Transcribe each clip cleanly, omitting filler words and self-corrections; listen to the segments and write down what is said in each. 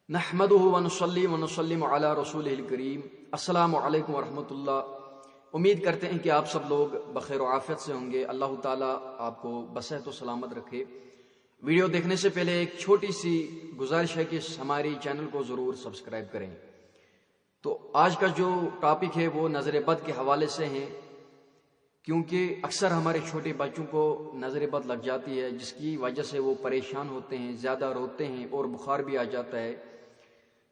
نحمدہ ونصلی ونسلم علی رسولہ الکریم۔ السلام علیکم ورحمۃ اللہ۔ امید کرتے ہیں کہ آپ سب لوگ بخیر و عافیت سے ہوں گے۔ اللہ تعالیٰ آپ کو بصحت و سلامت رکھے۔ ویڈیو دیکھنے سے پہلے ایک چھوٹی سی گزارش ہے کہ ہماری چینل کو ضرور سبسکرائب کریں۔ تو آج کا جو ٹاپک ہے وہ نظر بد کے حوالے سے ہے، کیونکہ اکثر ہمارے چھوٹے بچوں کو نظر بد لگ جاتی ہے، جس کی وجہ سے وہ پریشان ہوتے ہیں، زیادہ روتے ہیں اور بخار بھی آ جاتا ہے،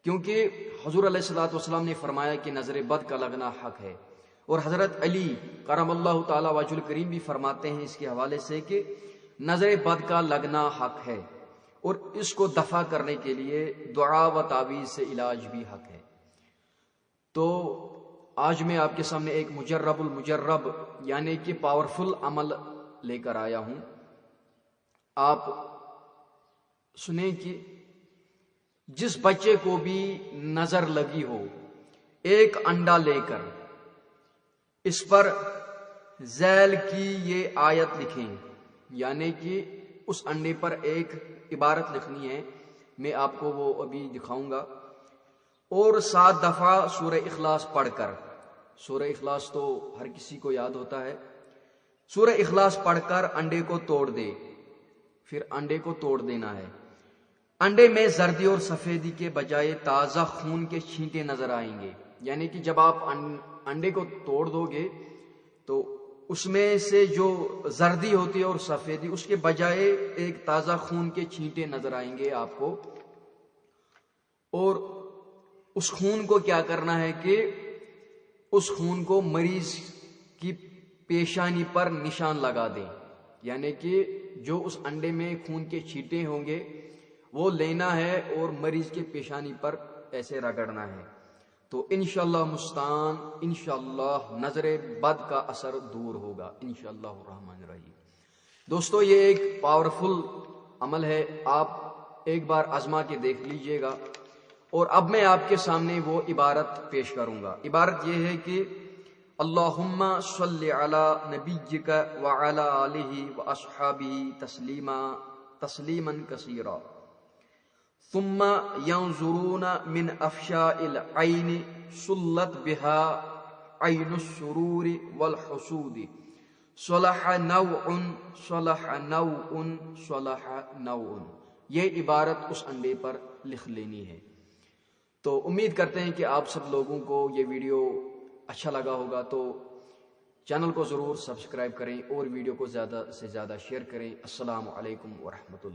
کیونکہ حضور علیہ الصلوۃ والسلام نے فرمایا کہ نظر بد کا لگنا حق ہے، اور حضرت علی کرم اللہ تعالی وجہ الکریم بھی فرماتے ہیں اس کے حوالے سے کہ نظر بد کا لگنا حق ہے، اور اس کو دفع کرنے کے لیے دعا و تعویذ سے علاج بھی حق ہے۔ تو آج میں آپ کے سامنے ایک مجرب المجرب یعنی کہ پاورفل عمل لے کر آیا ہوں۔ آپ سنیں کہ جس بچے کو بھی نظر لگی ہو، ایک انڈا لے کر اس پر ذیل کی یہ آیت لکھیں، یعنی کہ اس انڈے پر ایک عبارت لکھنی ہے، میں آپ کو وہ ابھی دکھاؤں گا، اور 7 دفعہ سورہ اخلاص پڑھ کر، سورہ اخلاص تو ہر کسی کو یاد ہوتا ہے، سورہ اخلاص پڑھ کر انڈے کو توڑ دے، پھر انڈے کو توڑ دینا ہے۔ انڈے میں زردی اور سفیدی کے بجائے تازہ خون کے چھینٹے نظر آئیں گے، یعنی کہ جب آپ انڈے کو توڑ دو گے تو اس میں سے جو زردی ہوتی ہے اور سفیدی، اس کے بجائے ایک تازہ خون کے چھینٹے نظر آئیں گے آپ کو، اور اس خون کو کیا کرنا ہے کہ اس خون کو مریض کی پیشانی پر نشان لگا دیں، یعنی کہ جو اس انڈے میں خون کے چھینٹے ہوں گے وہ لینا ہے اور مریض کے پیشانی پر ایسے رگڑنا ہے، تو انشاءاللہ مستعان انشاءاللہ نظر بد کا اثر دور ہوگا انشاءاللہ الرحمن الرحیم۔ دوستو، یہ ایک پاورفل عمل ہے، آپ ایک بار آزما کے دیکھ لیجئے گا۔ اور اب میں آپ کے سامنے وہ عبارت پیش کروں گا۔ عبارت یہ ہے کہ اللہم صلی علی نبیک وعلی آلہ واصحابہ تسلیما کثیرا ثم ينظرون من افشاء العین سلت بها عین السرور والحسود صلح نوع صلح نوع صلح نوع۔ یہ عبارت اس انڈے پر لکھ لینی ہے۔ تو امید کرتے ہیں کہ آپ سب لوگوں کو یہ ویڈیو اچھا لگا ہوگا، تو چینل کو ضرور سبسکرائب کریں اور ویڈیو کو زیادہ سے زیادہ شیئر کریں۔ السلام علیکم ورحمۃ اللہ۔